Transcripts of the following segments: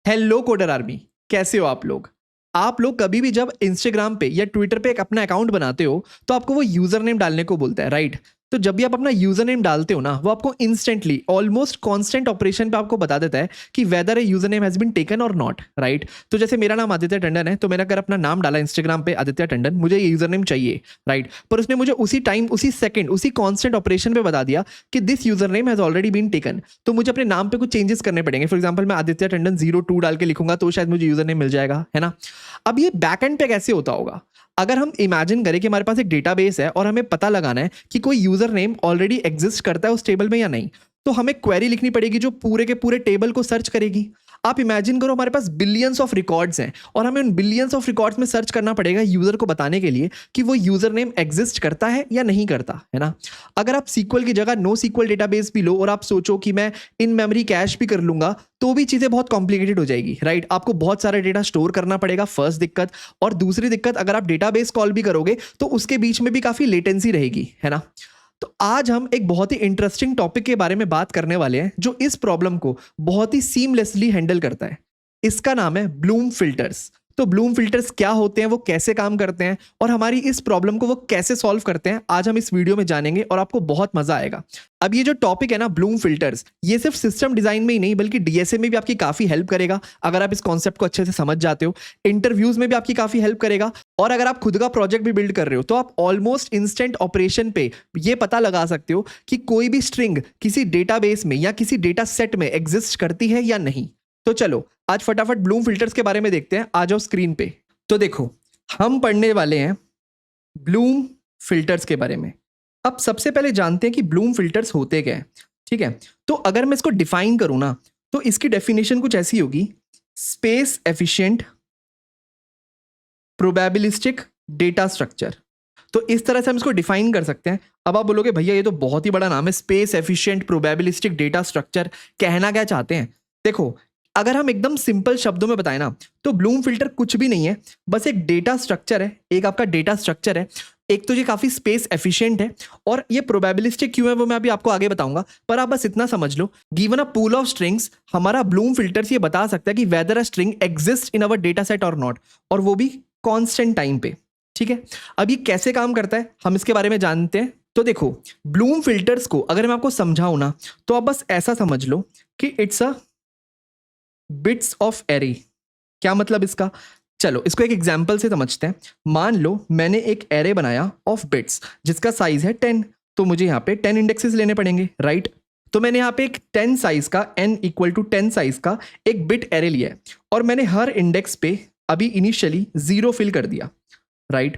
Hello coder army, कैसे हो आप लोग। आप लोग कभी भी जब इंस्टाग्राम पे या ट्विटर पे एक अपना अकाउंट बनाते हो तो आपको वो यूजर नेम डालने को बोलता है, राइट। तो जब भी आप अपना यूजर नेम डालते हो ना, वो आपको इंस्टेंटली ऑलमोस्ट कांस्टेंट ऑपरेशन पे आपको बता देता है कि whether a user name has been taken or not, right. तो जैसे मेरा नाम आदित्य टंडन है, तो मैंने अगर अपना नाम डाला इंस्टाग्राम पे आदित्य टंडन, मुझे ये यूजर नेम चाहिए, राइट। पर उसने मुझे उसी टाइम, उसी सेकंड, उसी कांस्टेंट ऑपरेशन पे बता दिया कि this user name has already been taken. तो मुझे अपने नाम पे कुछ चेंजेस करने पड़ेंगे। फॉर एग्जाम्पल मैं आदित्य टंडन 02 डाल के लिखूंगा तो शायद मुझे यूजर नेम मिल जाएगा, है ना। अब ये बैकएंड पे कैसे होता होगा। अगर हम इमेजिन करें कि हमारे पास एक डेटाबेस है और हमें पता लगाना है कि कोई यूजर नेम ऑलरेडी एग्जिस्ट करता है उस टेबल में या नहीं, तो हमें क्वेरी लिखनी पड़ेगी जो पूरे के पूरे टेबल को सर्च करेगी। आप इमेजिन करो हमारे पास बिलियंस ऑफ रिकॉर्ड्स हैं और हमें उन बिलियंस ऑफ रिकॉर्ड्स में सर्च करना पड़ेगा यूजर को बताने के लिए कि वो यूजर नेम एग्जिस्ट करता है या नहीं करता, है ना। अगर आप सीक्वल की जगह नो सीक्वल डेटाबेस भी लो और आप सोचो कि मैं इन मेमोरी कैश भी कर लूंगा, तो भी चीजें बहुत कॉम्प्लिकेटेड हो जाएगी, राइट। आपको बहुत सारा डेटा स्टोर करना पड़ेगा, फर्स्ट दिक्कत। और दूसरी दिक्कत, अगर आप डेटाबेस कॉल भी करोगे तो उसके बीच में भी काफी लेटेंसी रहेगी, है ना। तो आज हम एक बहुत ही इंटरेस्टिंग टॉपिक के बारे में बात करने वाले हैं जो इस प्रॉब्लम को बहुत ही सीमलेसली हैंडल करता है। इसका नाम है ब्लूम फिल्टर्स। तो ब्लूम फिल्टर्स क्या होते हैं, वो कैसे काम करते हैं और हमारी इस प्रॉब्लम को वो कैसे सॉल्व करते हैं, आज हम इस वीडियो में जानेंगे और आपको बहुत मजा आएगा। अब ये जो टॉपिक है ना ब्लूम फिल्टर्स, ये सिर्फ सिस्टम डिजाइन में ही नहीं बल्कि डीएसए में भी आपकी काफी हेल्प करेगा अगर आप इस कॉन्सेप्ट को अच्छे से समझ जाते हो। इंटरव्यूज में भी आपकी काफी हेल्प करेगा और अगर आप खुद का प्रोजेक्ट भी बिल्ड कर रहे हो तो आप ऑलमोस्ट इंस्टेंट ऑपरेशन पे ये पता लगा सकते हो कि कोई भी स्ट्रिंग किसी डेटाबेस में या किसी डेटा सेट में एग्जिस्ट करती है या नहीं। तो चलो आज फटाफट ब्लूम फिल्टर्स के बारे में देखते हैं। आ जाओ स्क्रीन पे। तो देखो, हम पढ़ने वाले हैं ब्लूम फिल्टर्स के बारे में। अब सबसे पहले जानते हैं कि ब्लूम फिल्टर्स होते क्या है, ठीक है। तो अगर मैं इसको डिफाइन करूं ना, तो इसकी डेफिनेशन कुछ ऐसी होगी, space efficient probabilistic data structure. तो इस तरह से हम इसको डिफाइन कर सकते हैं। अब आप बोलोगे भैया ये तो बहुत ही बड़ा नाम है, space efficient probabilistic data structure, कहना क्या चाहते हैं। देखो, अगर हम एकदम सिंपल शब्दों में बताएं ना, तो ब्लूम फिल्टर कुछ भी नहीं है, बस एक डेटा स्ट्रक्चर है, एक आपका डेटा स्ट्रक्चर है। एक तो ये काफी स्पेस एफिशिएंट है और ये प्रोबेबिलिस्टिक क्यों है वो मैं अभी आपको आगे बताऊंगा। पर आप बस इतना समझ लो, given a pool of strings, हमारा ब्लूम फिल्टर्स ये बता सकता है कि whether a string exist in our data set और नॉट, और वो भी कांस्टेंट टाइम पे, ठीक है। अब ये कैसे काम करता है हम इसके बारे में जानते हैं। तो देखो, ब्लूम फिल्टर्स को अगर मैं आपको समझाऊं ना, तो आप बस ऐसा समझ लो कि it's a bits of array. क्या मतलब इसका, चलो इसको एक एग्जांपल से समझते हैं। मान लो मैंने एक एरे बनाया ऑफ बिट्स जिसका साइज है 10, तो मुझे यहाँ पे 10 इंडेक्सेस लेने पड़ेंगे, राइट। तो मैंने यहाँ पे एक 10 साइज का n इक्वल टू 10 साइज का एक बिट एरे लिया है और मैंने हर इंडेक्स पे अभी इनिशियली 0 फिल कर दिया, राइट।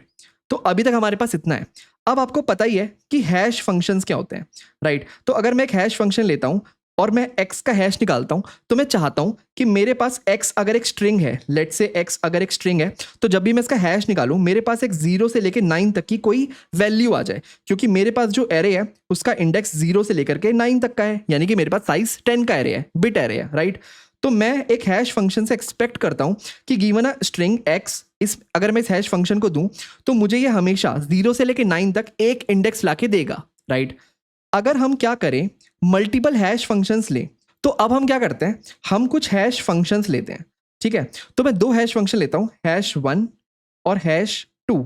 तो अभी तक हमारे पास इतना है। अब आपको पता ही है कि हैश फंक्शंस क्या होते हैं, राइट। तो अगर मैं एक हैश फंक्शन लेता हूं और मैं x का हैश निकालता हूं, तो मैं चाहता हूं कि मेरे पास x अगर एक स्ट्रिंग है, लेट्स से x अगर एक स्ट्रिंग है, तो जब भी मैं इसका हैश निकालूं मेरे पास एक 0 से लेकर 9 तक की कोई वैल्यू आ जाए, क्योंकि मेरे पास जो एरे है उसका इंडेक्स 0 से लेकर के 9 तक का है, यानी कि मेरे पास साइज 10 का एरे है, बिट एरे है, राइट। तो मैं एक हैश फंक्शन से एक्सपेक्ट करता हूं कि गिवन अ स्ट्रिंग x, इस अगर मैं इस हैश फंक्शन को दूं तो मुझे ये हमेशा 0 से लेकर 9 तक एक इंडेक्स लाके देगा, राइट। अगर हम क्या करें, मल्टीपल हैश फंक्शंस लें, तो अब हम क्या करते हैं, हम कुछ हैश फंक्शंस लेते हैं, ठीक है। तो मैं 2 हैश फंक्शन लेता हूं, हैश1 और हैश2,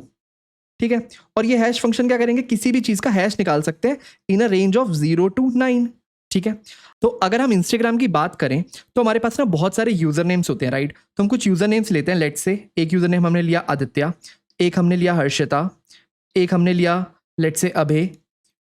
ठीक है। और ये हैश फंक्शन क्या करेंगे, किसी भी चीज का हैश निकाल सकते हैं इन अ रेंज ऑफ 0 to 9, ठीक है। तो अगर हम इंस्टाग्राम की बात करें तो हमारे पास ना बहुत सारे यूजर नेम्स होते हैं, राइट। तो हम कुछ यूजर नेम्स लेते हैं। लेट्स से एक यूजर नेम हमने लिया आदित्य, एक हमने लिया हर्षिता, एक हमने लिया लेट्स से अभय,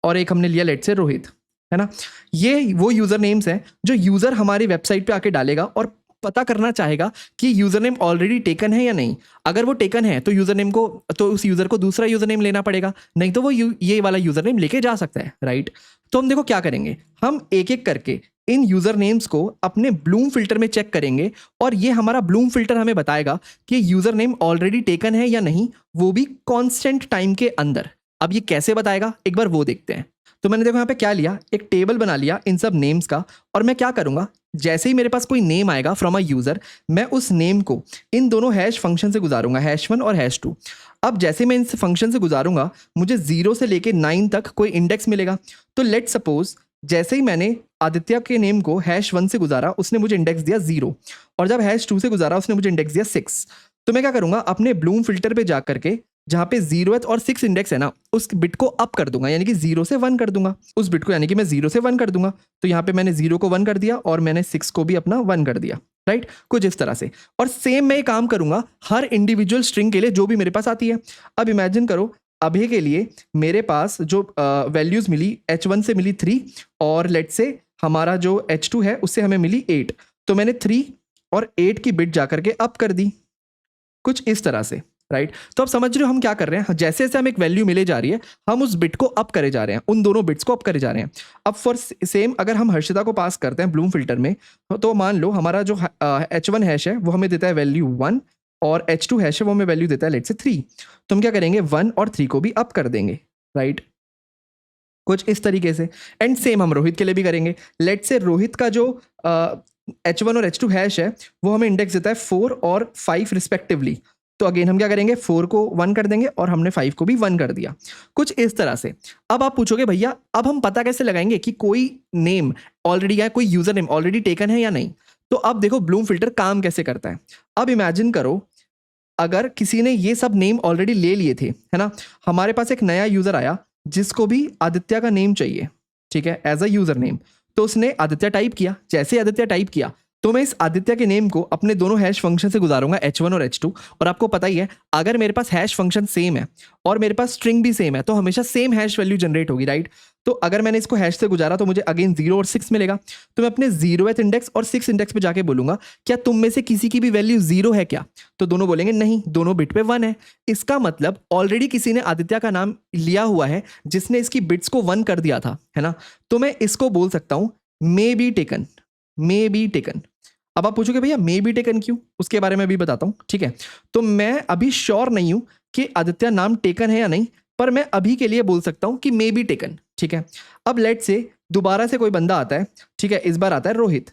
और एक हमने लिया लेट्स से रोहित, है ना। ये वो यूजर नेम्स हैं जो यूजर हमारी वेबसाइट पे आके डालेगा और पता करना चाहेगा कि यूजर नेम ऑलरेडी टेकन है या नहीं। अगर वो टेकन है तो यूजर नेम को, तो उस यूजर को दूसरा यूजर नेम लेना पड़ेगा, नहीं तो वो ये वाला यूजर नेम लेके जा सकता है, राइट। तो हम देखो क्या करेंगे, हम एक एक करके इन यूजर नेम्स को अपने ब्लूम फिल्टर में चेक करेंगे और ये हमारा ब्लूम फिल्टर हमें बताएगा कि यूजर नेम ऑलरेडी टेकन है या नहीं, वो भी कॉन्स्टेंट टाइम के अंदर। अब ये कैसे बताएगा, एक बार वो देखते हैं। तो मैंने देखो यहाँ पे क्या लिया, एक टेबल बना लिया इन सब नेम्स का, और मैं क्या करूंगा, जैसे ही मेरे पास कोई नेम आएगा फ्रॉम अ यूजर, मैं उस नेम को इन दोनों हैश फंक्शन से गुजारूंगा, हैश1 और हैश2। अब जैसे मैं इन फंक्शन से गुजारूंगा मुझे 0 से लेके 9 तक कोई इंडेक्स मिलेगा। तो लेट सपोज जैसे ही मैंने आदित्य के नेम को #1 से गुजारा, उसने मुझे इंडेक्स दिया 0, और जब #2 से गुजारा उसने मुझे इंडेक्स दिया 6। तो मैं क्या करूंगा, अपने ब्लूम फिल्टर पे जा करके जहां पे 0th और 6 इंडेक्स है ना, उस बिट को अप कर दूंगा, यानी कि 0 से 1 कर दूंगा उस बिट को, यानी कि मैं 0 से 1 कर दूंगा। तो यहाँ पे मैंने 0 को 1 कर दिया और मैंने 6 को भी अपना 1 कर दिया, राइट, कुछ इस तरह से। और सेम मैं ये काम करूंगा हर इंडिविजुअल स्ट्रिंग के लिए जो भी मेरे पास आती है। अब इमेजिन करो, अभी के लिए मेरे पास जो वैल्यूज मिली, H1 से मिली 3, और लेट से हमारा जो H2 है उससे हमें मिली 8। तो मैंने 3 और 8 की बिट जाकर के अप कर दी, कुछ इस तरह से, राइट। तो अब समझ रहे हो हम क्या कर रहे हैं, जैसे जैसे हमें एक वैल्यू मिले जा रही है, हम उस बिट को अप करे जा रहे हैं, उन दोनों बिट्स को अप करे जा रहे हैं। अब फॉर सेम अगर हम हर्षिता को पास करते हैं ब्लूम फिल्टर में, तो मान लो हमारा जो H1 हैश है वो हमें देता है वैल्यू 1, और H2 हैश है वो हमें वैल्यू देता है लेट से 3। तो हम क्या करेंगे, 1 और 3 को भी अप कर देंगे, राइट, कुछ इस तरीके से। एंड सेम हम रोहित के लिए भी करेंगे। लेट से रोहित का जो H1 और H2 हैश है वो हमें इंडेक्स देता है 4 और 5 रिस्पेक्टिवली। तो अगेन हम क्या करेंगे, 4 को 1 कर देंगे और हमने 5 को भी 1 कर दिया, कुछ इस तरह से। अब आप पूछोगे भैया अब हम पता कैसे लगाएंगे कि कोई नेम ऑलरेडी या कोई यूजर नेम ऑलरेडी टेकन है या नहीं। तो अब देखो ब्लूम फिल्टर काम कैसे करता है। अब इमेजिन करो अगर किसी ने ये सब नेम ऑलरेडी ले लिए थे, है ना, हमारे पास एक नया यूजर आया जिसको भी आदित्य का नेम चाहिए, ठीक है, एज अ यूजर नेम। तो उसने आदित्य टाइप किया, जैसे आदित्य टाइप किया तो मैं इस आदित्य के नेम को अपने दोनों हैश फंक्शन से गुजारूंगा, H1 और H2। और आपको पता ही है अगर मेरे पास हैश फंक्शन सेम है और मेरे पास स्ट्रिंग भी सेम है तो हमेशा सेम हैश वैल्यू जनरेट होगी, राइट। तो अगर मैंने इसको हैश से गुजारा तो मुझे अगेन 0 और 6 मिलेगा। तो मैं अपने 0th इंडेक्स और 6 इंडेक्स पे जाके बोलूंगा क्या तुम में से किसी की भी वैल्यू 0 है क्या। तो दोनों बोलेंगे नहीं, दोनों बिट पे 1 है। इसका मतलब ऑलरेडी किसी ने आदित्य का नाम लिया हुआ है जिसने इसकी बिट्स को 1 कर दिया था, है ना। तो मैं इसको बोल सकता हूं may be taken, may be taken. अब आप पूछोगे भैया मे बी टेकन क्यों, उसके बारे में भी बताता हूं, ठीक है। तो मैं अभी श्योर नहीं हूं कि आदित्य नाम टेकन है या नहीं, पर मैं अभी के लिए बोल सकता हूं कि मे बी टेकन, ठीक है। अब लेट से दोबारा से कोई बंदा आता है, ठीक है, इस बार आता है रोहित,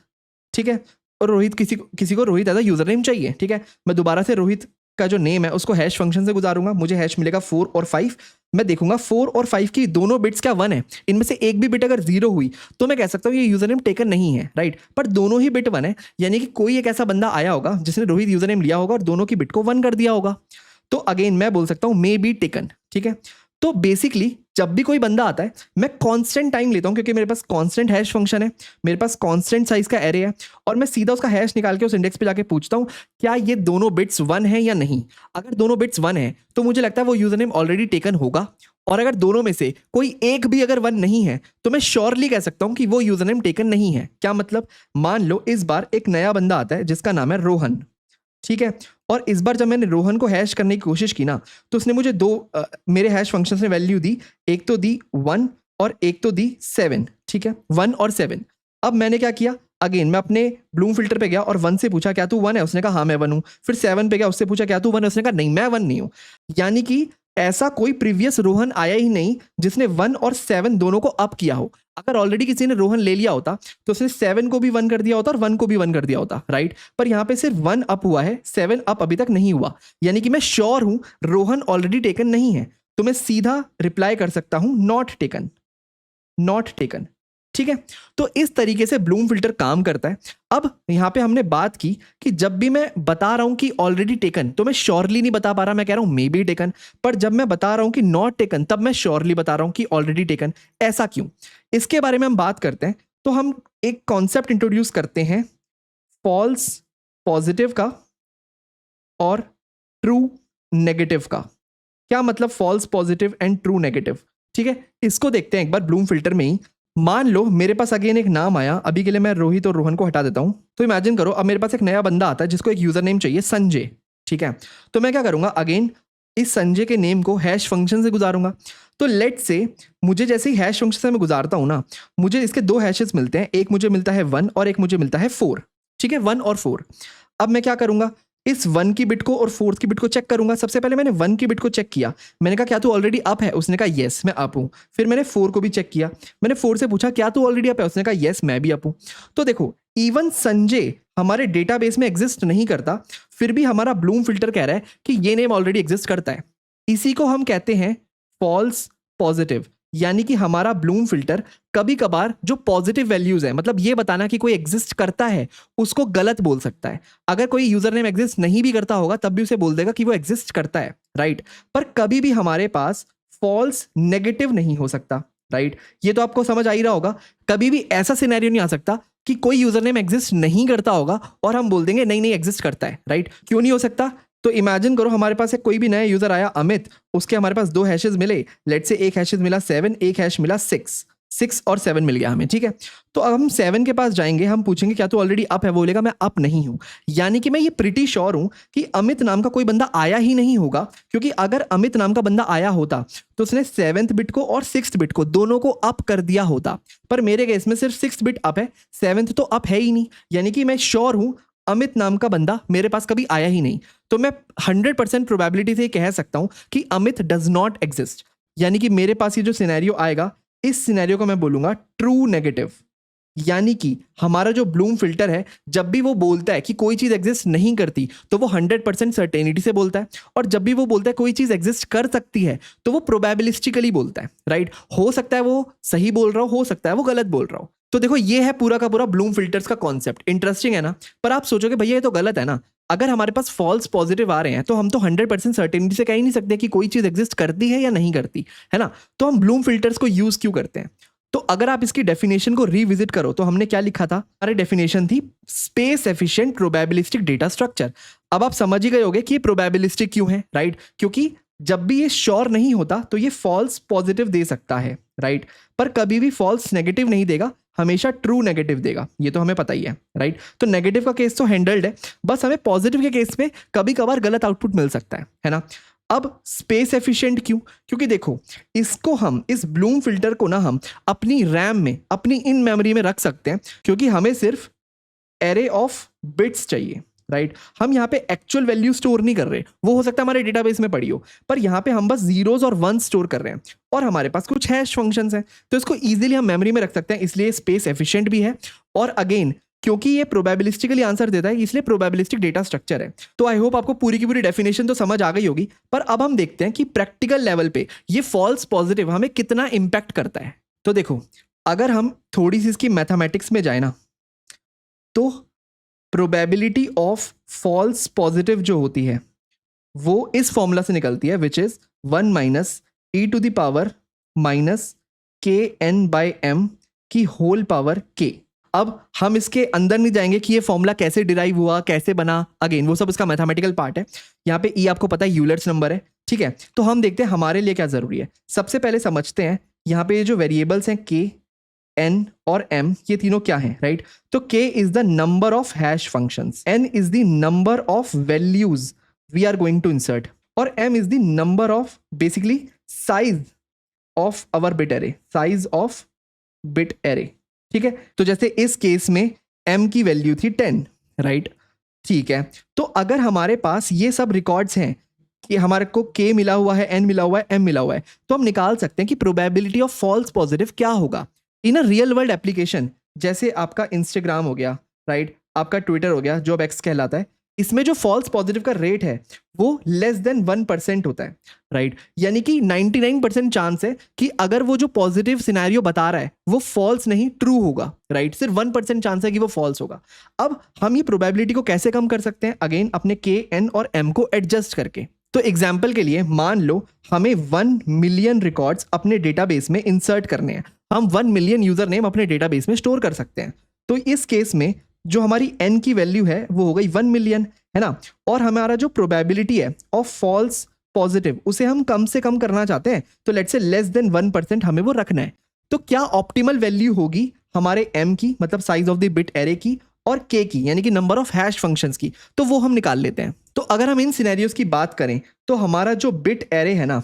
ठीक है, और रोहित किसी को Rohit as a user name चाहिए, ठीक है। मैं दोबारा से रोहित का जो नेम है उसको हैश फंक्शन से गुजारूंगा, मुझे हैश मिलेगा 4 और 5। मैं देखूंगा 4 और 5 की दोनों बिट्स क्या 1 है, इनमें से एक भी बिट अगर 0 हुई तो मैं कह सकता हूँ ये यूजर नेम टेकन नहीं है, राइट। पर दोनों ही बिट 1 है, यानी कि कोई एक ऐसा बंदा आया होगा जिसने रोहित यूजर नेम लिया होगा और दोनों की बिट को 1 कर दिया होगा। तो अगेन मैं बोल सकता हूँ मे बी टेकन, ठीक है। तो बेसिकली जब भी कोई बंदा आता है मैं कांस्टेंट टाइम लेता हूं क्योंकि मेरे पास कांस्टेंट हैश फंक्शन है, मेरे पास कांस्टेंट साइज का एरे है, और मैं सीधा उसका हैश निकाल के उस इंडेक्स पे जाके पूछता हूं क्या ये दोनों बिट्स 1 है या नहीं। अगर दोनों बिट्स 1 है तो मुझे लगता है वो यूजर नेम ऑलरेडी टेकन होगा, और अगर दोनों में से कोई एक भी अगर 1 नहीं है तो मैं श्योरली कह सकता हूं कि वो यूजर नेम टेकन नहीं है। क्या मतलब, मान लो इस बार एक नया बंदा आता है जिसका नाम है रोहन, ठीक है, और इस बार जब मैंने रोहन को हैश करने की कोशिश की ना तो उसने मुझे मेरे हैश फंक्शन ने वैल्यू दी, एक तो दी 1 और एक तो दी 7, ठीक है, 1 और 7। अब मैंने क्या किया, अगेन मैं अपने ब्लूम फिल्टर पे गया और 1 से पूछा क्या तू 1 है, उसने कहा हाँ मैं 1 हूं। फिर 7 पे गया, उससे पूछा क्या तू 1 है, उसने कहा नहीं मैं 1 नहीं हूं। यानी कि ऐसा कोई प्रीवियस रोहन आया ही नहीं जिसने 1 और 7 दोनों को अप किया हो। अगर ऑलरेडी किसी ने रोहन ले लिया होता तो उसने 7 को भी 1 कर दिया होता और 1 को भी 1 कर दिया होता, राइट। पर यहां पे सिर्फ 1 अप हुआ है, 7 अप अभी तक नहीं हुआ, यानी कि मैं श्योर हूं रोहन ऑलरेडी टेकन नहीं है। तो मैं सीधा रिप्लाई कर सकता हूं नॉट टेकन, नॉट टेकन, ठीक है। तो इस तरीके से ब्लूम फिल्टर काम करता है। अब यहां पे हमने बात की कि जब भी मैं बता रहा हूं कि ऑलरेडी टेकन तो मैं श्योरली नहीं बता पा रहा, मैं कह रहा हूं मे बी टेकन। पर जब मैं बता रहा हूं कि नॉट टेकन तब मैं श्योरली बता रहा हूं कि ऑलरेडी टेकन। ऐसा क्यों, इसके बारे में हम बात करते हैं। तो हम एक कॉन्सेप्ट इंट्रोड्यूस करते हैं फॉल्स पॉजिटिव का और ट्रू नेगेटिव का। क्या मतलब false positive and true negative, ठीक है। इसको देखते हैं एक बार ब्लूम फिल्टर में ही। मान लो मेरे पास अगेन एक नाम आया, अभी के लिए मैं रोहित और रोहन को हटा देता हूं। तो इमेजिन करो अब मेरे पास एक नया बंदा आता है जिसको एक यूजर नेम चाहिए संजय, ठीक है। तो मैं क्या करूंगा, अगेन इस संजय के नेम को हैश फंक्शन से गुजारूंगा। तो लेट से मुझे जैसे ही हैश फंक्शन से मैं गुजारता हूं ना, मुझे इसके दो हैशेस मिलते हैं, एक मुझे मिलता है 1 और एक मुझे मिलता है 4, ठीक है, 1 और 4। अब मैं क्या करूंगा, इस 1 की बिट को और 4 की बिट को चेक करूंगा। सबसे पहले मैंने 1 की बिट को चेक किया, मैंने कहा क्या तू ऑलरेडी अप है, उसने कहा यस मैं अप हूं। फिर मैंने 4 को भी चेक किया, मैंने 4 से पूछा क्या तू ऑलरेडी अप है, उसने कहा यस मैं भी अप हूं। तो देखो इवन संजय हमारे डेटाबेस में एग्जिस्ट नहीं करता, फिर भी हमारा ब्लूम फिल्टर कह रहा है कि ये नेम ऑलरेडी एग्जिस्ट करता है। इसी को हम कहते हैं फॉल्स पॉजिटिव। यानी कि हमारा ब्लूम फिल्टर कभी कभार जो पॉजिटिव वैल्यूज है, मतलब ये बताना कि कोई एग्जिस्ट करता है, उसको गलत बोल सकता है। अगर कोई यूजर नेम एग्जिस्ट नहीं भी करता होगा तब भी उसे बोल देगा कि वो एग्जिस्ट करता है, राइट। पर कभी भी हमारे पास फॉल्स नेगेटिव नहीं हो सकता, राइट। ये तो आपको समझ आ ही रहा होगा। कभी भी ऐसा सिनेरियो नहीं आ सकता कि कोई यूजर नेम एग्जिस्ट नहीं करता होगा और हम बोल देंगे नहीं नहीं एग्जिस्ट करता है, राइट। क्यों नहीं हो सकता? तो इमेजिन करो हमारे पास एक कोई भी नया यूजर आया अमित, उसके हमारे पास 2 हैशेस मिले, लेट से एक हैशेस मिला 7, एक हैश मिला 6 और 7 मिल गया हमें, ठीक है। तो अब हम 7 के पास जाएंगे, हम पूछेंगे क्या तू ऑलरेडी अप है, बोलेगा मैं अप नहीं हूं। यानी कि मैं ये प्रिटी श्योर हूं कि अमित नाम का कोई बंदा आया ही नहीं होगा, क्योंकि अगर अमित नाम का बंदा आया होता तो उसने 7th बिट को और 6th बिट को दोनों को अप कर दिया होता। पर मेरे केस में सिर्फ 6th बिट अप है, 7th तो अप है ही नहीं। यानी कि मैं श्योर हूं अमित नाम का बंदा मेरे पास कभी आया ही नहीं। तो मैं 100% प्रोबेबिलिटी से कह सकता हूं कि अमित डज नॉट एग्जिस्ट। यानी कि मेरे पास ये जो सिनेरियो आएगा, इस सिनेरियो को मैं बोलूंगा ट्रू नेगेटिव। यानी कि हमारा जो ब्लूम फिल्टर है, जब भी वो बोलता है कि कोई चीज एग्जिस्ट नहीं करती तो वो 100% सर्टेनिटी से बोलता है, और जब भी वो बोलता है कोई चीज एग्जिस्ट कर सकती है तो वो प्रोबेबिलिस्टिकली बोलता है, राइट। हो सकता है वो सही बोल रहा हो सकता है वो गलत बोल रहा हो। तो देखो ये है पूरा का पूरा ब्लूम फिल्टर्स का कॉन्सेप्ट। इंटरेस्टिंग है ना? पर आप सोचोगे भैया ये तो गलत है ना। अगर हमारे पास फॉल्स पॉजिटिव आ रहे हैं तो हम तो 100% सर्टेनिटी से कह ही नहीं सकते कि कोई चीज एग्जिस्ट करती है या नहीं करती, है ना। तो हम ब्लूम फिल्टर्स को यूज क्यों करते हैं? तो अगर आप इसकी डेफिनेशन को रिविजिट करो तो हमने क्या लिखा था? हमारी डेफिनेशन थी space efficient probabilistic data structure. अब आप समझ ही गए होगे कि ये प्रोबेबिलिस्टिक क्यों है, राइट। क्योंकि जब भी ये श्योर नहीं होता तो ये फॉल्स पॉजिटिव दे सकता है, राइट। पर कभी भी फॉल्स नेगेटिव नहीं देगा, हमेशा ट्रू नेगेटिव देगा, ये तो हमें पता ही है, राइट। तो नेगेटिव का केस तो हैंडल्ड है, बस हमें पॉजिटिव के केस में कभी कभार गलत आउटपुट मिल सकता है ना। अब स्पेस एफिशिएंट क्यों? क्योंकि देखो इसको हम, इस ब्लूम फिल्टर को ना हम अपनी रैम में, अपनी इन मेमोरी में रख सकते हैं, क्योंकि हमें सिर्फ एरे ऑफ बिट्स चाहिए, राइट। हम यहाँ पे एक्चुअल वैल्यू स्टोर नहीं कर रहे, वो हो सकता है हमारे डेटाबेस में पड़ी हो, पर यहाँ पे हम बस जीरोस और वंस स्टोर कर रहे हैं, और हमारे पास कुछ हैश फंक्शंस हैं, तो इसको इजीली हम मेमोरी में रख सकते हैं, इसलिए स्पेस एफिशिएंट भी है। और अगेन क्योंकि ये प्रोबेबिलिस्टिकली आंसर देता है, इसलिए प्रोबेबिलिस्टिक डेटा स्ट्रक्चर है। तो आई होप आपको पूरी की पूरी डेफिनेशन तो समझ आ गई होगी। पर अब हम देखते हैं कि प्रैक्टिकल लेवल पे ये फॉल्स पॉजिटिव हमें कितना इंपैक्ट करता है। तो देखो अगर हम थोड़ी सी इसकी मैथमेटिक्स में जाए ना, तो प्रोबेबिलिटी ऑफ फॉल्स पॉजिटिव जो होती है वो इस फॉर्मूला से निकलती है, which is 1 minus e to the power minus kn/m की होल पावर k। अब हम इसके अंदर नहीं जाएंगे कि ये फॉर्मूला कैसे डिराइव हुआ, कैसे बना, अगेन वो सब इसका मैथमेटिकल पार्ट है। यहाँ पे e आपको पता है यूलर्स नंबर है, ठीक है। तो हम देखते हैं हमारे लिए क्या जरूरी है। सबसे पहले समझते हैं यहाँ पे ये जो वेरिएबल्स हैं k, n और m, ये तीनों क्या हैं, राइट। तो k is the number of hash functions, n is the number of values we are going to insert, और m is the number of basically size of our bit array, size of bit array, ठीक है। तो जैसे इस case में m की value थी 10, right, ठीक है। तो अगर हमारे पास ये सब रिकॉर्ड्स हैं कि हमारे को k मिला हुआ है, n मिला हुआ है, m मिला हुआ है, तो हम निकाल सकते हैं कि प्रोबेबिलिटी ऑफ फॉल्स पॉजिटिव क्या होगा इन अ रियल वर्ल्ड एप्लीकेशन। जैसे आपका इंस्टाग्राम हो गया, राइट, आपका ट्विटर हो गया जो अब एक्स कहलाता है, इसमें जो फॉल्स पॉजिटिव का रेट है वो लेस देन 1% होता है, राइट। यानी कि 99% चांस है कि अगर वो जो पॉजिटिव सिनेरियो बता रहा है वो फॉल्स नहीं ट्रू होगा, राइट। सिर्फ 1% चांस है कि वो फॉल्स होगा। अब हम ये प्रोबेबिलिटी को कैसे कम कर सकते हैं? अगेन अपने k, n और m को एडजस्ट करके। तो एग्जाम्पल के लिए मान लो हमें 1 मिलियन रिकॉर्ड्स अपने डेटाबेस में इंसर्ट करने हैं, हम 1 मिलियन यूजर नेम अपने डेटाबेस में स्टोर कर सकते हैं। तो इस केस में जो हमारी n की वैल्यू है वो हो गई 1 मिलियन, है ना। और हमारा जो प्रोबेबिलिटी है ऑफ फॉल्स पॉजिटिव उसे हम कम से कम करना चाहते हैं, तो लेट्स से लेस देन 1% हमें वो रखना है। तो क्या ऑप्टिमल वैल्यू होगी हमारे m की, मतलब size of the bit array की, और k की यानी कि नंबर ऑफ हैश फंक्शंस की, तो वो हम निकाल लेते हैं। तो अगर हम इन सिनेरियोस की बात करें तो हमारा जो बिट एरे है ना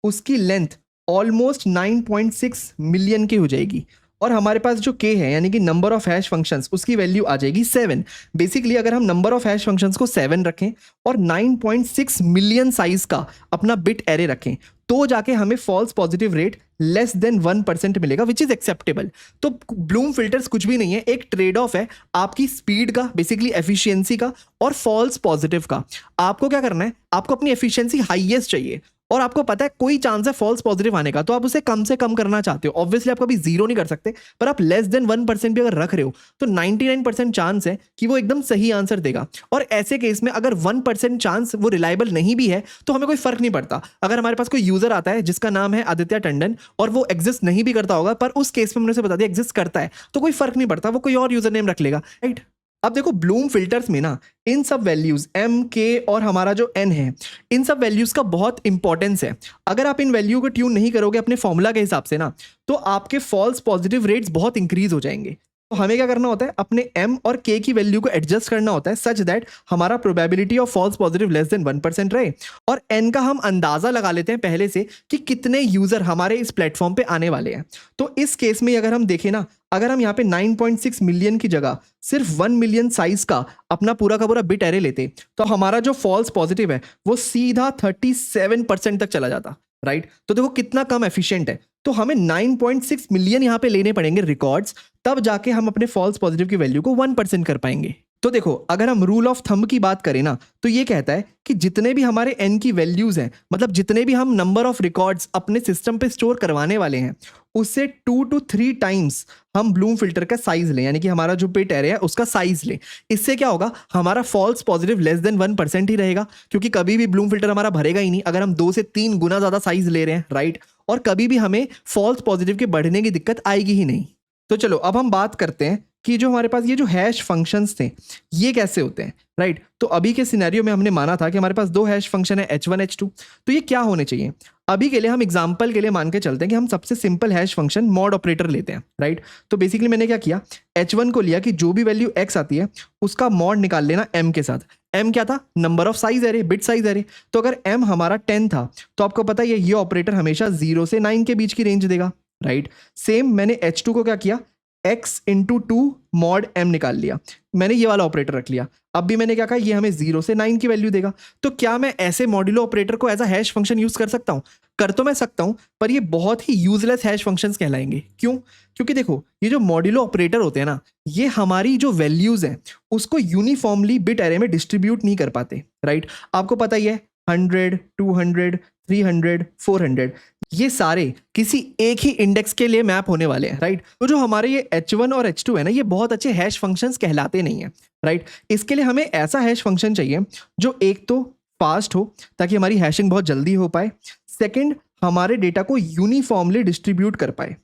उसकी लेंथ ऑलमोस्ट 9.6 मिलियन की हो जाएगी, और हमारे पास जो k है यानी कि नंबर ऑफ हैश फंक्शंस उसकी वैल्यू आ जाएगी 7। बेसिकली अगर हम नंबर ऑफ हैश फंक्शंस को 7 रखें और 9.6 मिलियन साइज का अपना बिट एरे रखें तो जाके हमें false positive rate less than 1% मिलेगा, विच इज एक्सेप्टेबल। तो ब्लूम फिल्टर्स कुछ भी नहीं है, एक ट्रेड ऑफ है आपकी स्पीड का, बेसिकली एफिशिएंसी का, और फॉल्स पॉजिटिव का। आपको क्या करना है, आपको अपनी एफिशिएंसी हाईएस्ट चाहिए, और आपको पता है कोई चांस है फॉल्स पॉजिटिव आने का, तो आप उसे कम से कम करना चाहते हो। ऑब्वियसली आप कभी जीरो नहीं कर सकते, पर आप लेस देन 1% भी अगर रख रहे हो तो 99% चांस है कि वो एकदम सही आंसर देगा। और ऐसे केस में अगर 1% चांस वो रिलायबल नहीं भी है तो हमें कोई फर्क नहीं पड़ता। अगर हमारे पास कोई यूजर आता है जिसका नाम है आदित्य टंडन और वो एग्जिस्ट नहीं भी करता होगा, पर उस केस में हमने उसे बता दिया एग्जिस्ट करता है, तो कोई फर्क नहीं पड़ता, वो कोई और यूजर नेम रख लेगा, राइट। अब देखो ब्लूम फिल्टर्स में ना इन सब वैल्यूज m k और हमारा जो n है, इन सब वैल्यूज का बहुत इंपॉर्टेंस है। अगर आप इन वैल्यू को ट्यून नहीं करोगे अपने फॉर्मूला के हिसाब से ना, तो आपके फॉल्स पॉजिटिव रेट्स बहुत इंक्रीज हो जाएंगे। तो हमें क्या करना होता है, अपने m और k की वैल्यू को एडजस्ट करना होता है सच दैट हमारा probability of false positive less than 1% रहे। और n का हम अंदाजा लगा लेते हैं पहले से कि कितने यूजर हमारे इस प्लेटफॉर्म पे आने वाले हैं। तो इस केस में अगर हम देखें ना, अगर हम यहाँ पे 9.6 मिलियन की जगह सिर्फ 1 मिलियन साइज का अपना पूरा का पूरा बिट एरे लेते, तो हमारा जो फॉल्स पॉजिटिव है वो सीधा 37% तक चला जाता, राइट। तो देखो कितना कम एफिशिएंट है। तो हमें 9.6 मिलियन यहाँ पे लेने पड़ेंगे रिकॉर्ड्स, तब जाके हम अपने फॉल्स पॉजिटिव की वैल्यू को 1% कर पाएंगे। तो देखो अगर हम रूल ऑफ थंब की बात करें ना, तो ये कहता है कि जितने भी हमारे n की वैल्यूज हैं, मतलब जितने भी हम नंबर ऑफ रिकॉर्ड्स अपने सिस्टम पे स्टोर करवाने वाले हैं, उससे 2 to 3 टाइम्स हम ब्लूम फिल्टर का साइज लें, यानी कि हमारा जो बिट एरे है उसका साइज लें। इससे क्या होगा, हमारा फॉल्स पॉजिटिव लेस देन 1% ही रहेगा, क्योंकि कभी भी ब्लूम फिल्टर हमारा भरेगा ही नहीं अगर हम 2 से 3 गुना ज्यादा साइज ले रहे हैं, राइट। और कभी भी हमें फॉल्स पॉजिटिव के बढ़ने की दिक्कत आएगी ही नहीं। तो चलो अब हम बात करते हैं कि जो हमारे पास ये जो हैश फंक्शंस थे ये कैसे होते हैं, राइट। तो अभी के सिनेरियो में हमने माना था कि हमारे पास 2 हैश फंक्शन है h1 h2, तो ये क्या होने चाहिए। अभी के लिए हम एग्जांपल के लिए मान के चलते हैं कि हम सबसे simple hash function mod operator लेते हैं, राइट। तो बेसिकली मैंने क्या किया, h1 को लिया कि जो भी वैल्यू x आती है उसका मॉड निकाल लेना m के साथ। m क्या था, number of size array, bit size array. तो अगर m हमारा 10 था तो आपको पता है ये ऑपरेटर हमेशा 0 से 9 के बीच की रेंज देगा, राइट। सेम मैंने h2 को क्या किया, x इंटू 2 मॉड m निकाल लिया, मैंने ये वाला ऑपरेटर रख लिया। अब भी मैंने क्या कहा, ये हमें 0 से 9 की वैल्यू देगा। तो क्या मैं ऐसे मॉड्यूलो ऑपरेटर को as a hash function use कर सकता हूं? कर तो मैं सकता हूं, पर ये बहुत ही यूजलेस हैश फंक्शंस कहलाएंगे। क्यों? क्योंकि देखो ये जो मॉड्यूलो ऑपरेटर होते हैं ना, ये हमारी जो वैल्यूज हैं उसको यूनिफॉर्मली बिट एरे में डिस्ट्रीब्यूट नहीं कर पाते, राइट। आपको पता ही है 100, 200, 300, 400 ये सारे किसी एक ही इंडेक्स के लिए मैप होने वाले हैं, राइट। तो जो हमारे ये h1 और h2 है ना, ये बहुत अच्छे हैश फंक्शंस कहलाते नहीं है, राइट। इसके लिए हमें ऐसा हैश फंक्शन चाहिए जो एक तो फास्ट हो ताकि हमारी हैशिंग बहुत जल्दी हो पाए, सेकंड हमारे डेटा को यूनिफॉर्मली डिस्ट्रीब्यूट कर पाए,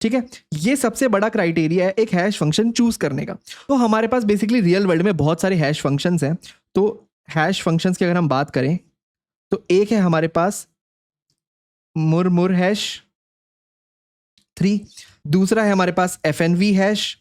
ठीक है। ये सबसे बड़ा क्राइटेरिया है एक हैश फंक्शन चूज करने का। तो हमारे पास बेसिकली रियल वर्ल्ड में बहुत सारे हैश फंक्शंस हैं। तो हैश फंक्शंस की अगर हम बात करें तो एक है हमारे पास मुरमुर हैश 3, दूसरा है हमारे पास FNV हैश,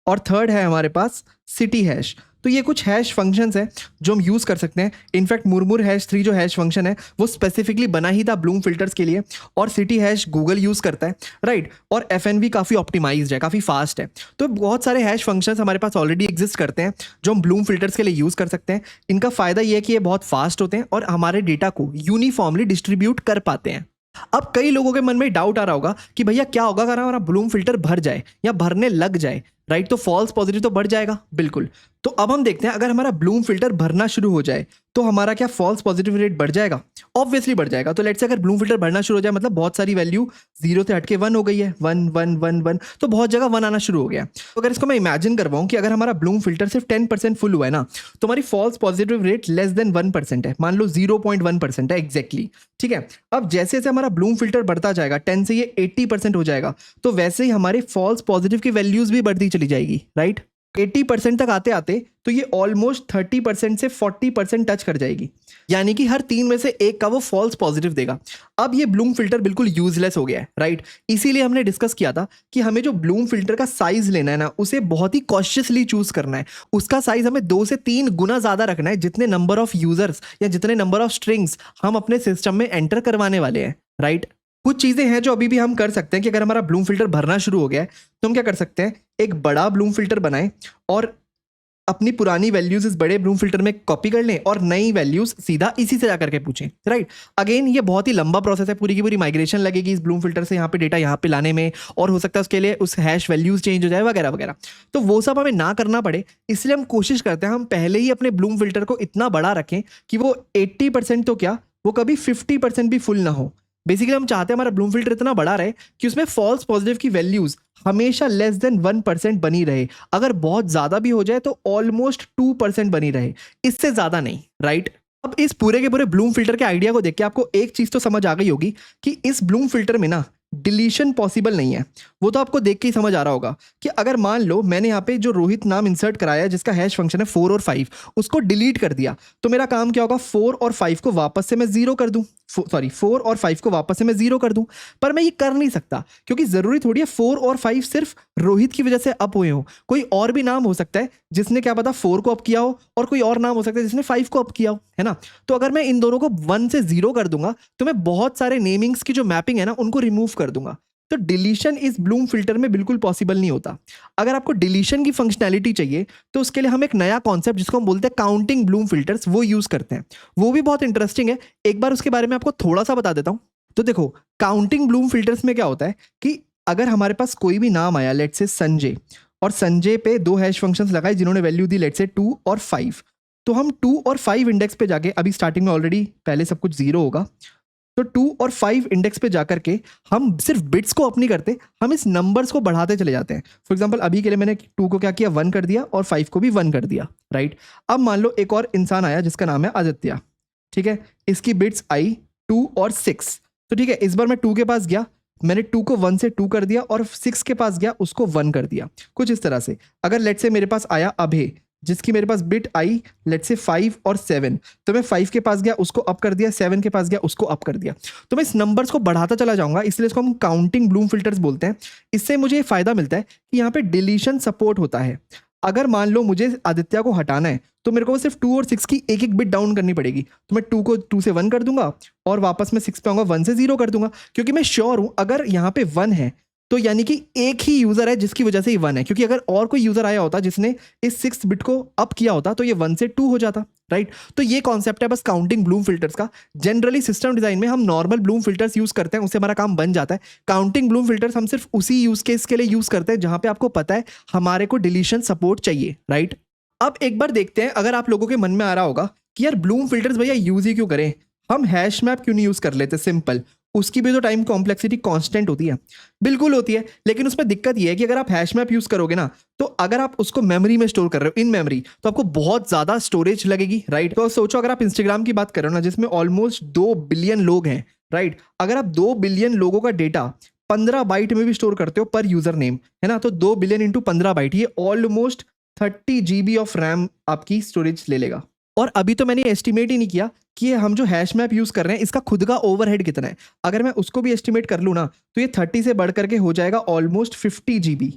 और थर्ड है हमारे पास सिटी हैश। तो ये कुछ हैश फंक्शंस हैं जो हम यूज कर सकते हैं। इनफैक्ट मुरमुर हैश 3 जो हैश फंक्शन है वो स्पेसिफिकली बना ही था ब्लूम फिल्टर्स के लिए, और सिटी हैश गूगल यूज करता है, राइट। और FNV काफी ऑप्टिमाइज्ड है, काफी फास्ट है। तो बहुत सारे हैश फंक्शंस हमारे पास ऑलरेडी एग्जिस्ट करते हैं जो हम ब्लूम फिल्टर्स के लिए यूज कर सकते हैं। इनका फायदा ये है कि ये बहुत फास्ट होते हैं और हमारे डेटा को यूनिफॉर्मली डिस्ट्रीब्यूट कर पाते हैं। अब कई लोगों के मन में डाउट आ रहा होगा कि भैया क्या होगा अगर हमारा ब्लूम फिल्टर भर जाए या भरने लग जाए, राइट। तो फॉल्स पॉजिटिव तो बढ़ जाएगा, बिल्कुल। तो अब हम देखते हैं अगर हमारा ब्लूम फिल्टर भरना शुरू हो जाए तो हमारा क्या फॉल्स पॉजिटिव रेट बढ़ जाएगा? ऑब्वियसली बढ़ जाएगा। तो लेट्स से अगर ब्लूम फिल्टर भरना शुरू हो जाए, मतलब बहुत सारी वैल्यू 0 से हटके 1 हो गई है, 1 1 1 1, तो बहुत जगह 1 आना शुरू हो गया। तो अगर इसको मैं इमेजिन करवाऊं कि अगर हमारा ब्लूम फिल्टर सिर्फ 10% फुल हुआ है ना, तो हमारी false positive rate less than 1% है, मान लो 0.1% है एग्जैक्टली, ठीक है। अब जैसे जैसे हमारा ब्लूम फिल्टर बढ़ता जाएगा, 10 से ये 80% हो जाएगा, तो वैसे ही हमारे फॉल्स पॉजिटिव की वैल्यूज भी बढ़ती चली जाएगी, राइट। 80% तक आते आते तो ये ऑलमोस्ट 30% से 40% टच कर जाएगी, यानी कि हर 3 में से 1 का वो फॉल्स पॉजिटिव देगा। अब ये ब्लूम फिल्टर बिल्कुल यूजलेस हो गया है, राइट। इसीलिए हमने डिस्कस किया था कि हमें जो ब्लूम फिल्टर का साइज लेना है ना, उसे बहुत ही कॉशियसली चूज करना है। उसका साइज हमें 2 से 3 गुना ज्यादा रखना है जितने नंबर ऑफ यूजर्स या जितने नंबर ऑफ स्ट्रिंग्स हम अपने सिस्टम में एंटर करवाने वाले हैं, राइट। कुछ चीजें हैं जो अभी भी हम कर सकते हैं कि अगर हमारा ब्लूम फिल्टर भरना शुरू हो गया है तो हम क्या कर सकते हैं, एक बड़ा ब्लूम फिल्टर बनाएं और अपनी पुरानी वैल्यूज इस बड़े ब्लूम फिल्टर में कॉपी कर लें और नई वैल्यूज सीधा इसी से जाकर के पूछें, राइट। अगेन ये बहुत ही लंबा प्रोसेस है, पूरी की पूरी माइग्रेशन लगेगी इस ब्लूम फिल्टर से यहाँ पे डेटा यहाँ पे लाने में, और हो सकता है उसके लिए उस हैश वैल्यूज चेंज हो जाए वगैरह वगैरह। तो वो सब हमें ना करना पड़े, इसलिए हम कोशिश करते हैं हम पहले ही अपने ब्लूम फिल्टर को इतना बड़ा रखें कि वो 80% तो क्या, वो कभी 50% भी फुल ना हो। बेसिकली हम चाहते हैं हमारा ब्लूम फिल्टर इतना बड़ा रहे कि उसमें फॉल्स पॉजिटिव की वैल्यूज हमेशा लेस देन 1% बनी रहे। अगर बहुत ज्यादा भी हो जाए तो ऑलमोस्ट 2% बनी रहे, इससे ज्यादा नहीं, राइट। अब इस पूरे के पूरे ब्लूम फिल्टर के आइडिया को देख के आपको एक चीज तो समझ आ गई होगी कि इस ब्लूम फिल्टर में ना डिलीशन पॉसिबल नहीं है। वो तो आपको देख के ही समझ आ रहा होगा कि अगर मान लो मैंने यहाँ पे जो रोहित नाम इंसर्ट कराया है जिसका हैश फंक्शन है 4 और 5, उसको डिलीट कर दिया, तो मेरा काम क्या होगा, 4 और 5 को वापस से मैं जीरो कर दूं, 4 और 5 को वापस से मैं जीरो कर दूं। पर मैं ये कर नहीं सकता क्योंकि जरूरी थोड़ी है 4 और 5 सिर्फ रोहित की वजह से अप हुए हो। कोई और भी नाम हो सकता है जिसने क्या पता 4 को अप किया हो, और कोई और नाम हो सकता है जिसने 5 को अप किया हो, है ना। तो अगर मैं इन दोनों को 1 से 0 कर दूंगा तो मैं बहुत सारे नेमिंग्स की जो मैपिंग है ना उनको रिमूव कर दूंगा। तो डिलीशन इस ब्लूम फिल्टर में बिल्कुल पॉसिबल नहीं होता। अगर आपको डिलीशन की फंक्शनैलिटी चाहिए तो उसके लिए हम एक नया कॉन्सेप्ट जिसको हम बोलते हैं काउंटिंग ब्लूम फिल्टर्स, वो यूज करते हैं। वो भी बहुत इंटरेस्टिंग है, एक बार उसके बारे में आपको थोड़ा सा बता देता हूं। तो देखो, काउंटिंग ब्लूम फिल्टर्स में क्या होता है कि अगर हमारे पास कोई भी नाम आया, लेट्स से संजय, और संजय पे 2 हैश फंक्शंस लगाए जिन्होंने वैल्यू दी लेट्स से 2 और 5, तो हम 2 और 5 इंडेक्स पे जाके, अभी स्टार्टिंग में ऑलरेडी पहले सब कुछ 0 होगा, तो 2 और 5 इंडेक्स पे जाकर के हम सिर्फ बिट्स को अप नहीं करते, हम इस नंबर्स को बढ़ाते चले जाते हैं। फॉर एग्जांपल अभी के लिए मैंने 2 को क्या किया, 1 कर दिया, और 5 को भी 1 कर दिया, राइट। अब मान लो एक और इंसान आया जिसका नाम है आदित्य, ठीक है, इसकी बिट्स आई 2 और 6, तो ठीक है, इस बार मैं 2 के पास गया, मैंने 2 को 1 से 2 कर दिया, और 6 के पास गया उसको 1 कर दिया, कुछ इस तरह से। अगर लेट्स से मेरे पास आया अभय जिसकी मेरे पास बिट आई लेट्स से 5 और 7, तो मैं 5 के पास गया उसको अप कर दिया, 7 के पास गया उसको अप कर दिया। तो मैं इस नंबर्स को बढ़ाता चला जाऊंगा, इसलिए इसको हम काउंटिंग ब्लूम फिल्टर्स बोलते हैं। इससे मुझे ये फायदा मिलता है कि यहाँ पे डिलीशन सपोर्ट होता है। अगर मान लो मुझे आदित्य को हटाना है तो मेरे को सिर्फ 2 और 6 की एक एक बिट डाउन करनी पड़ेगी, तो मैं 2 को 2 से 1 कर दूंगा और वापस मैं 6 पे आऊंगा 1 से 0 कर दूंगा, क्योंकि मैं श्योर हूं अगर यहाँ पे 1 है तो यानी कि एक ही यूजर है जिसकी वजह से ये 1 है, क्योंकि अगर और कोई यूजर आया होता जिसने इस 6 बिट को अप किया होता तो ये 1 से 2 हो जाता, राइट। तो ये कॉन्सेप्ट है बस काउंटिंग ब्लूम फिल्टर्स का। जनरली सिस्टम डिजाइन में हम नॉर्मल ब्लूम फिल्टर्स यूज करते हैं, उससे हमारा काम बन जाता है। काउंटिंग ब्लूम फिल्टर्स हम सिर्फ उसी यूज केस के लिए यूज करते हैं जहां पे आपको पता है हमारे को डिलीशन सपोर्ट चाहिए, राइट। अब एक बार देखते हैं, अगर आप लोगों के मन में आ रहा होगा कि यार ब्लूम फिल्टर्स भैया यूज ही क्यों करें, हम हैश मैप क्यों नहीं यूज कर लेते, सिंपल, उसकी भी तो टाइम कॉम्प्लेक्सिटी कांस्टेंट होती है। बिल्कुल होती है, लेकिन उसमें दिक्कत यह है कि अगर आप हैश मैप यूज करोगे ना, तो अगर आप उसको मेमोरी में स्टोर कर रहे हो इन मेमोरी, तो आपको बहुत ज्यादा स्टोरेज लगेगी, राइट। तो सोचो अगर आप इंस्टाग्राम की बात कर रहे हो ना जिसमें ऑलमोस्ट 2 बिलियन लोग हैं, राइट, अगर आप 2 बिलियन लोगों का डेटा 15 बाइट में भी स्टोर करते हो पर यूजर नेम, है ना, तो 2 बिलियन इंटू 15 बाइट, ये ऑलमोस्ट 30 GB ऑफ रैम आपकी स्टोरेज ले लेगा। और अभी तो मैंने एस्टिमेट ही नहीं किया कि हम जो हैश मैप यूज कर रहे हैं इसका खुद का ओवरहेड कितना है। अगर मैं उसको भी एस्टिमेट कर लूँ ना तो ये 30 से बढ़ करके हो जाएगा ऑलमोस्ट 50 GB।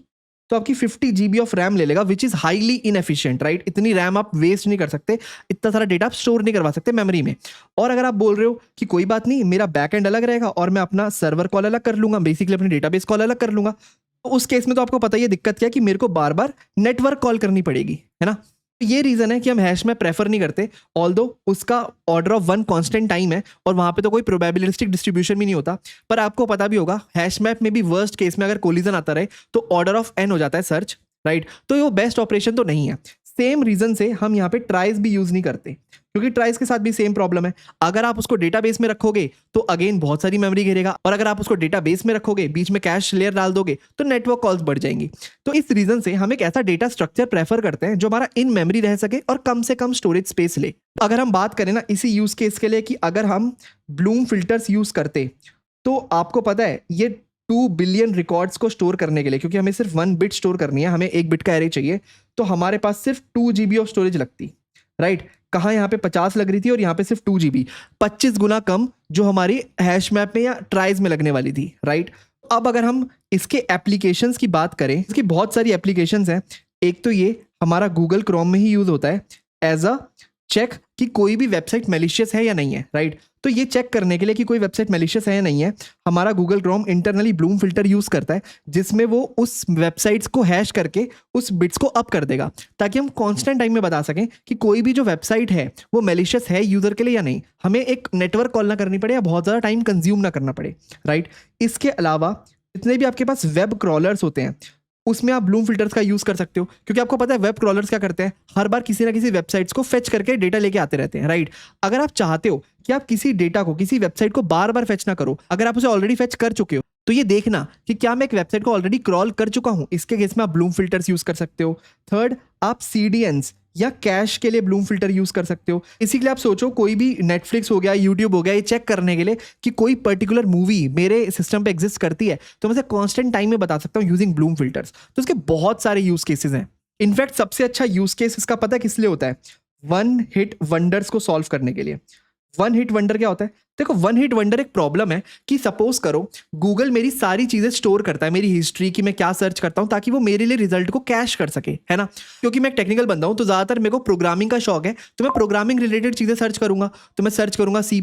तो आपकी 50 GB ऑफ रैम ले लेगा, which is highly inefficient, right. इतनी रैम आप वेस्ट नहीं कर सकते, इतना सारा डेटा आप स्टोर नहीं करवा सकते मेमोरी में। और अगर आप बोल रहे हो कि कोई बात नहीं, मेरा बैक एंड अलग रहेगा और मैं अपना सर्वर कॉल अलग कर लूंगा, बेसिकली अपने डेटाबेस कॉल अलग कर लूंगा, तो उस केस में तो आपको पता ही है दिक्कत क्या है कि मेरे को बार बार नेटवर्क कॉल करनी पड़ेगी, है ना। ये रीजन है कि हम हैश में प्रेफर नहीं करते, ऑल्दो उसका ऑर्डर ऑफ 1 कांस्टेंट टाइम है और वहां पे तो कोई प्रोबेबिलिस्टिक डिस्ट्रीब्यूशन भी नहीं होता। पर आपको पता भी होगा हैश मैप में भी वर्स्ट केस में अगर कोलिजन आता रहे तो ऑर्डर ऑफ n हो जाता है सर्च, राइट। तो ये बेस्ट ऑपरेशन तो नहीं है। सेम रीजन से हम यहाँ पे ट्राइज भी यूज नहीं करते, क्योंकि ट्राइज के साथ भी सेम प्रॉब्लम है। अगर आप उसको डेटाबेस में रखोगे तो अगेन बहुत सारी मेमोरी घेरेगा, और अगर आप उसको डेटाबेस में रखोगे, बीच में कैश लेयर डाल दोगे, तो नेटवर्क कॉल्स बढ़ जाएंगी। तो इस रीजन से हम एक ऐसा डेटा स्ट्रक्चर प्रेफर करते हैं जो हमारा इन मेमोरी रह सके और कम से कम स्टोरेज स्पेस ले। अगर हम बात करें ना इसी यूज केस के लिए कि अगर हम ब्लूम फिल्टर्स यूज करते, तो आपको पता है ये 2 बिलियन रिकॉर्ड्स को स्टोर करने के लिए, क्योंकि हमें सिर्फ 1 बिट स्टोर करनी है, हमें 1 बिट का एरे चाहिए, तो हमारे पास सिर्फ 2 GB ऑफ स्टोरेज लगती, राइट। कहाँ यहाँ पे 50 लग रही थी और यहाँ पे सिर्फ 2 GB, 25 गुना कम जो हमारी हैश मैप में या ट्राइज में लगने वाली थी, राइट। अब अगर हम इसके एप्लीकेशंस की बात करें, इसकी बहुत सारी एप्लीकेशंस हैं। एक तो ये हमारा गूगल क्रोम में ही यूज होता है एज अ चेक कि कोई भी वेबसाइट मैलिशियस है या नहीं है, राइट। तो ये चेक करने के लिए कि कोई वेबसाइट मैलिशियस है या नहीं है, हमारा Google Chrome internally Bloom filter use करता है, जिसमें वो उस वेबसाइट्स को हैश करके उस बिट्स को अप कर देगा, ताकि हम कांस्टेंट टाइम में बता सकें कि कोई भी जो वेबसाइट है वो मैलिशियस है यूजर के लिए या नहीं, हमें एक नेटवर्क कॉल ना करनी पड़े या बहुत ज़्यादा टाइम कंज्यूम ना करना पड़े, राइट। इसके अलावा जितने भी आपके पास वेब क्रॉलर्स होते हैं, उसमें आप ब्लूम फिल्टर्स का यूज कर सकते हो, क्योंकि आपको पता है वेब क्रॉलर्स क्या करते हैं, हर बार किसी ना किसी वेबसाइट्स को फेच करके डेटा लेके आते रहते हैं, राइट। अगर आप चाहते हो कि आप किसी डेटा को, किसी वेबसाइट को बार बार फेच ना करो, अगर आप उसे ऑलरेडी फेच कर चुके हो, तो ये देखना कि क्या मैं एक वेबसाइट को ऑलरेडी क्रॉल कर चुका हूं, इसके केस में आप ब्लूम फिल्टर्स यूज कर सकते हो। थर्ड, आप CDNs या कैश के लिए ब्लूम फिल्टर यूज कर सकते हो। इसी के लिए आप सोचो, कोई भी नेटफ्लिक्स हो गया, यूट्यूब हो गया, ये चेक करने के लिए कि कोई पर्टिकुलर मूवी मेरे सिस्टम पे एग्जिस्ट करती है, तो मैं कांस्टेंट टाइम में बता सकता हूँ यूजिंग ब्लूम फिल्टर्स। तो इसके बहुत सारे यूज केसेस हैं। इनफैक्ट सबसे अच्छा यूज केस इसका पता है किस लिए होता है? वन हिट वंडर्स को सॉल्व करने के लिए। वन हिट वंडर क्या होता है? देखो, वन हिट वंडर एक प्रॉब्लम है कि सपोज करो गूगल मेरी सारी चीजें स्टोर करता है, मेरी हिस्ट्री की मैं क्या सर्च करता हूं, ताकि वो मेरे लिए रिजल्ट को कैश कर सके, है ना। क्योंकि मैं एक टेक्निकल बंदा हूं, तो ज्यादातर मेरे को प्रोग्रामिंग का शौक है, तो मैं प्रोग्रामिंग रिलेटेड चीजें सर्च करूंगा। तो मैं सर्च करूंगा C++,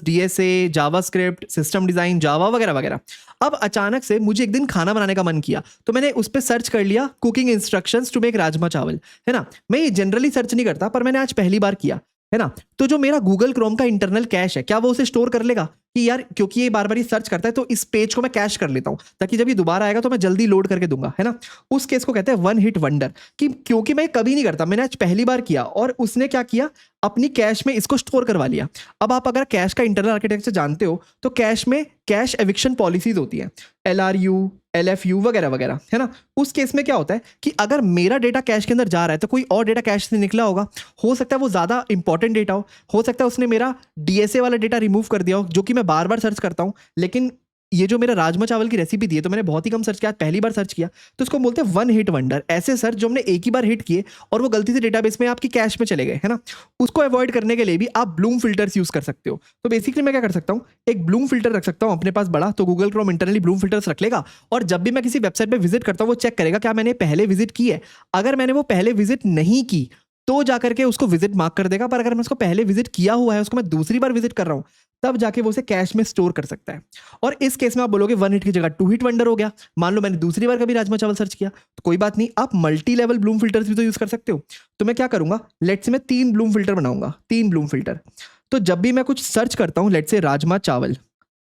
DSA, JavaScript, system design, Java वगैरह वगैरह। अब अचानक से मुझे एक दिन खाना बनाने का मन किया, तो मैंने उस पर सर्च कर लिया cooking instructions to make rajma chawal, है ना। मैं ये जनरली सर्च नहीं करता, पर मैंने आज पहली बार किया, है ना। तो जो मेरा गूगल क्रोम का इंटरनल कैश है, क्या वो उसे स्टोर कर लेगा कि यार क्योंकि ये बार बार ये सर्च करता है, तो इस पेज को मैं कैश कर लेता हूं, ताकि जब ये दोबारा आएगा तो मैं जल्दी लोड करके दूंगा, है ना। उस केस को कहते हैं वन हिट वंडर, कि क्योंकि मैं कभी नहीं करता, मैंने आज पहली बार किया और उसने क्या किया, अपनी कैश में इसको स्टोर करवा लिया। अब आप अगर कैश का इंटरनल आर्किटेक्चर जानते हो, तो कैश में कैश एविक्शन पॉलिसीज होती है, LRU, LFU वगैरह वगैरह, है ना। उस केस में क्या होता है कि अगर मेरा डेटा कैश के अंदर जा रहा है, तो कोई और डेटा कैश से निकला होगा, हो सकता है वो ज्यादा इंपॉर्टेंट डेटा हो सकता है उसने मेरा DSA वाला डेटा रिमूव कर दिया हो, जो कि मैं बार बार सर्च करता हूं। लेकिन ये जो मेरा राजमा चावल की रेसिपी दी है, तो मैंने बहुत ही कम सर्च किया, पहली बार सर्च किया, तो इसको बोलते हैं वन हिट वंडर। ऐसे सर्च जो हमने एक ही बार हिट किए और वो गलती से डेटाबेस में आपकी कैश में चले गए, है ना, उसको अवॉइड करने के लिए भी आप ब्लूम फिल्टर्स यूज कर सकते हो। तो बेसिकली मैं क्या कर सकता हूँ, एक ब्लूम फिल्टर रख सकता हूँ अपने पास बड़ा, तो Google Chrome internally Bloom filters रख लेगा, और जब भी मैं किसी वेबसाइट पर विजिट करता हूँ, वो चेक करेगा क्या मैंने पहले विजिट की है। अगर मैंने वो पहले विजिट नहीं की, तो जाकर के उसको विजिट मार्क कर देगा, पर अगर मैं उसको पहले विजिट किया हुआ है, उसको मैं दूसरी बार विजिट कर रहा हूं, तब जाके वो उसे कैश में स्टोर कर सकता है। और इस केस में आप बोलोगे वन हिट की जगह टू हिट वंडर हो गया। मान लो मैंने दूसरी बार कभी राजमा चावल सर्च किया, तो कोई बात नहीं, आप मल्टी लेवल ब्लूम फिल्टर्स भी तो यूज कर सकते हो। तो मैं क्या करूंगा, लेट्स से मैं 3 ब्लूम फिल्टर बनाऊंगा, 3 ब्लूम फिल्टर। तो जब भी मैं कुछ सर्च करता हूं, लेट्स से राजमा चावल,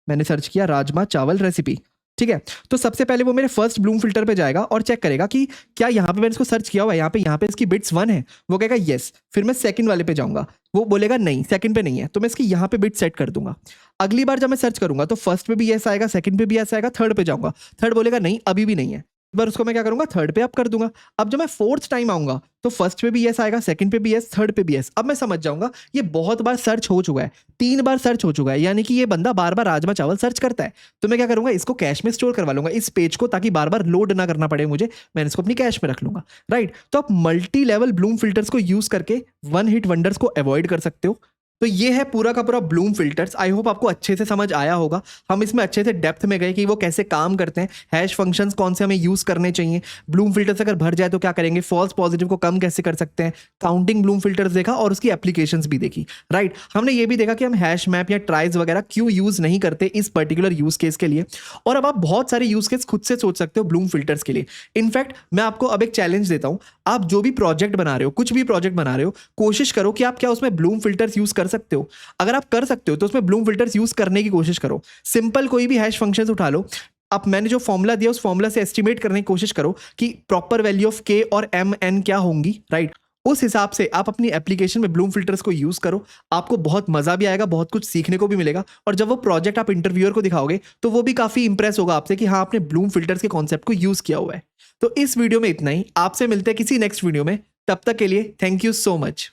मैंने सर्च किया राजमा चावल रेसिपी, ठीक है, तो सबसे पहले वो मेरे फर्स्ट ब्लूम फिल्टर पे जाएगा और चेक करेगा कि क्या यहाँ पे मैंने इसको सर्च किया हुआ है, यहाँ पे इसकी बिट्स 1 है, वो कहेगा यस। फिर मैं सेकंड वाले पे जाऊंगा, वो बोलेगा नहीं सेकंड पे नहीं है, तो मैं इसकी यहाँ पे बिट सेट कर दूंगा। अगली बार जब मैं सर्च करूंगा, तो फर्स्ट पे भी यस आएगा, सेकंड पे भी यस आएगा, थर्ड पे जाऊंगा, थर्ड बोलेगा नहीं अभी भी नहीं है, एक बार उसको मैं क्या करूंगा, थर्ड पे अप कर दूंगा। अब जब मैं फोर्थ टाइम आऊंगा, तो फर्स्ट पे भी यस आएगा, सेकंड पे भी यस, थर्ड पे भी यस। अब मैं समझ जाऊंगा ये बहुत बार सर्च हो चुका है, 3 बार सर्च हो चुका है, यानी कि ये बंदा बार बार राजमा चावल सर्च करता है। तो मैं क्या करूंगा, इसको कैश में स्टोर करवा लूंगा इस पेज को, ताकि बार बार लोड ना करना पड़े मुझे, मैंने इसको अपनी कैश में रख लूंगा, राइट। तो आप मल्टी लेवल ब्लूम फिल्टर्स को यूज करके वन हिट वंडर्स को अवॉइड कर सकते हो। तो ये है पूरा का पूरा ब्लूम फिल्टर्स। आई होप आपको अच्छे से समझ आया होगा। हम इसमें अच्छे से डेप्थ में गए कि वो कैसे काम करते हैं, हैश फंक्शंस कौन से हमें यूज करने चाहिए, ब्लूम फिल्टर्स अगर भर जाए तो क्या करेंगे, फॉल्स पॉजिटिव को कम कैसे कर सकते हैं, काउंटिंग ब्लूम फिल्टर्स देखा और उसकी एप्लीकेशंस भी देखी, राइट। हमने ये भी देखा कि हम हैश मैप या ट्राइज वगैरह क्यों यूज नहीं करते इस पर्टिकुलर यूज केस के लिए। और अब आप बहुत सारे यूज केस खुद से सोच सकते हो ब्लूम फिल्टर्स के लिए। इनफैक्ट मैं आपको अब एक चैलेंज देता हूं, आप जो भी प्रोजेक्ट बना रहे हो, कुछ भी प्रोजेक्ट बना रहे हो, कोशिश करो कि आप क्या उसमें ब्लूम फिल्टर्स यूज कर सकते हो। अगर आप कर सकते हो तो उसमें ब्लूम फिल्टर्स यूज करने की कोशिश करो। सिंपल कोई भी हैश फंक्शंस उठा लो, अब मैंने जो फॉर्मूला दिया उस फॉर्मूला से एस्टिमेट करने की कोशिश करो कि प्रॉपर वैल्यू ऑफ के और एम एन क्या होंगी, राइट। उस हिसाब से आप अपनी एप्लीकेशन में ब्लूम फिल्टर्स को यूज करो। आपको बहुत मजा भी आएगा, बहुत कुछ सीखने को भी मिलेगा, और जब वो प्रोजेक्ट आप इंटरव्यूअर को दिखाओगे तो वो भी काफी इंप्रेस होगा आपसे कि हाँ आपने ब्लूम फिल्टर्स के कॉन्सेप्ट को यूज किया हुआ है। तो इस वीडियो में इतना ही, आपसे मिलते हैं किसी नेक्स्ट वीडियो में। तब तक के लिए थैंक यू सो मच।